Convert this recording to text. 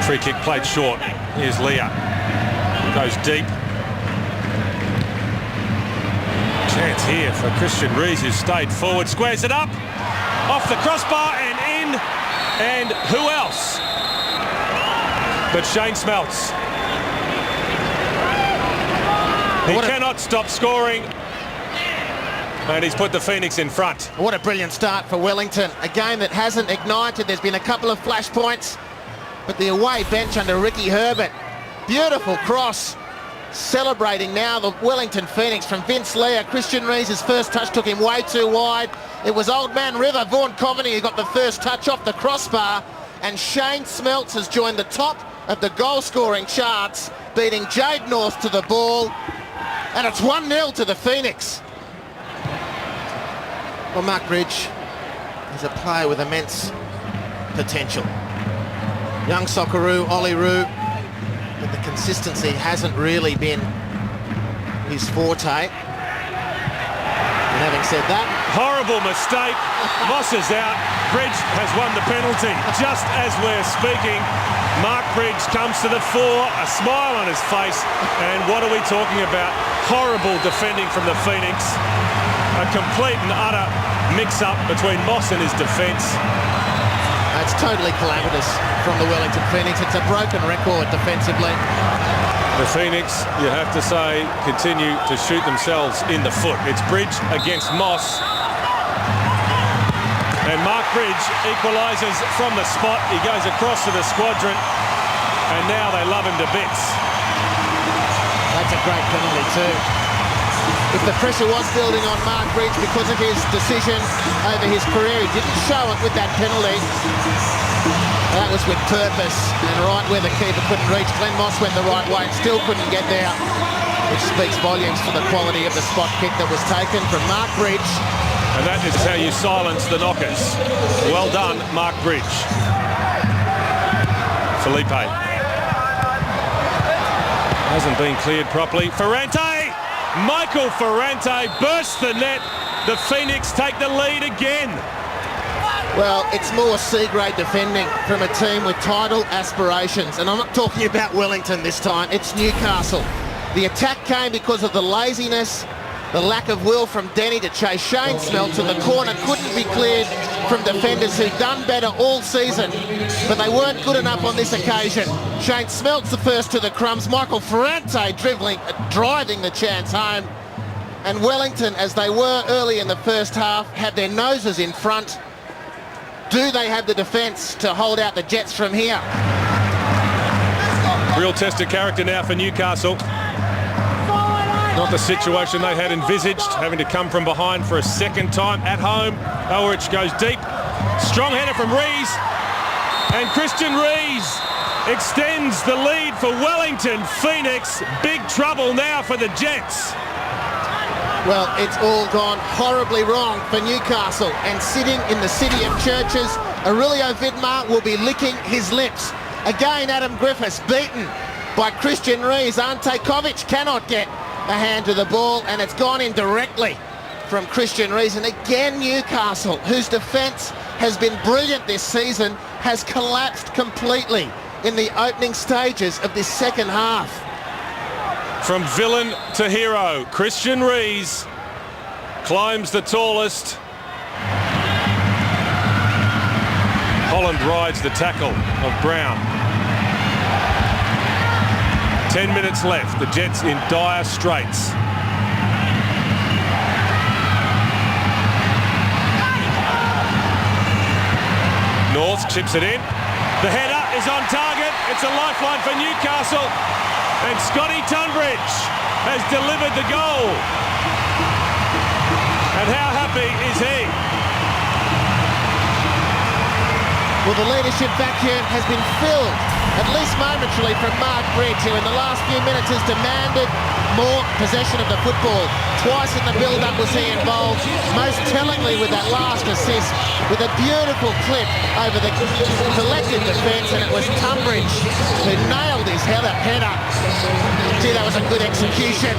Free kick played short. Here's Leah. Goes deep. Chance here for Christian Rees, who stayed forward. Squares it up. Off the crossbar and in. And who else but Shane Smeltz? He cannot stop scoring. And he's put the Phoenix in front. What a brilliant start for Wellington. A game that hasn't ignited. There's been a couple of flashpoints. But the away bench under Ricky Herbert. Beautiful cross. Celebrating now the Wellington Phoenix from Vince Leah. Christian Rees' first touch took him way too wide. It was Old Man River, Vaughan Coveney, who got the first touch off the crossbar. And Shane Smeltz has joined the top of the goal-scoring charts, beating Jade North to the ball. And it's 1-0 to the Phoenix. Well, Mark Bridge is a player with immense potential. Young Socceroo, Ollie Roo, but the consistency hasn't really been his forte. And having said that... Horrible mistake. Moss is out. Bridge has won the penalty. Just as we're speaking, Mark Bridge comes to the fore, a smile on his face. And what are we talking about? Horrible defending from the Phoenix. A complete and utter mix-up between Moss and his defence. It's totally calamitous from the Wellington Phoenix. It's a broken record defensively. The Phoenix, you have to say, continue to shoot themselves in the foot. It's Bridge against Moss. And Mark Bridge equalises from the spot. He goes across to the squadron. And now they love him to bits. That's a great penalty too. If the pressure was building on Mark Bridge because of his decision over his career, he didn't show it with that penalty. That was with purpose and right where the keeper couldn't reach. Glenn Moss went the right way and still couldn't get there, which speaks volumes for the quality of the spot kick that was taken from Mark Bridge. And that is how you silence the knockers. Well done, Mark Bridge. Felipe. Hasn't been cleared properly. Ferrante! Michael Ferrante bursts the net. The Phoenix take the lead again. Well, it's more C-grade defending from a team with title aspirations. And I'm not talking about Wellington this time, it's Newcastle. The attack came because of the laziness, the lack of will from Denny to chase Shane Smeltz, and the corner couldn't be cleared from defenders who've done better all season. But they weren't good enough on this occasion. Shane Smeltz the first to the crumbs, Michael Ferrante driving the chance home. And Wellington, as they were early in the first half, had their noses in front. Do they have the defence to hold out the Jets from here? Real test of character now for Newcastle. Not the situation they had envisaged, having to come from behind for a second time at home. Ulrich goes deep. Strong header from Rees. And Christian Rees extends the lead for Wellington Phoenix. Big trouble now for the Jets. Well, it's all gone horribly wrong for Newcastle, and sitting in the city of churches, Aurelio Vidmar will be licking his lips. Again, Adam Griffiths beaten by Christian Rees. Ante Kovic cannot get a hand to the ball, and it's gone in directly from Christian Rees. And again, Newcastle, whose defence has been brilliant this season, has collapsed completely in the opening stages of this second half. From villain to hero, Christian Rees climbs the tallest. Holland rides the tackle of Brown. 10 minutes left, the Jets in dire straits. North chips it in. The header is on target. It's a lifeline for Newcastle. And Scotty Tunbridge has delivered the goal. And how happy is he? Well, the leadership vacuum has been filled, at least momentarily, from Mark Bridge, who in the last few minutes has demanded more possession of the football. Twice in the build-up was he involved, most tellingly with that last assist, with a beautiful clip over the collective defence, and it was Tunbridge who nailed his header. Gee, that was a good execution.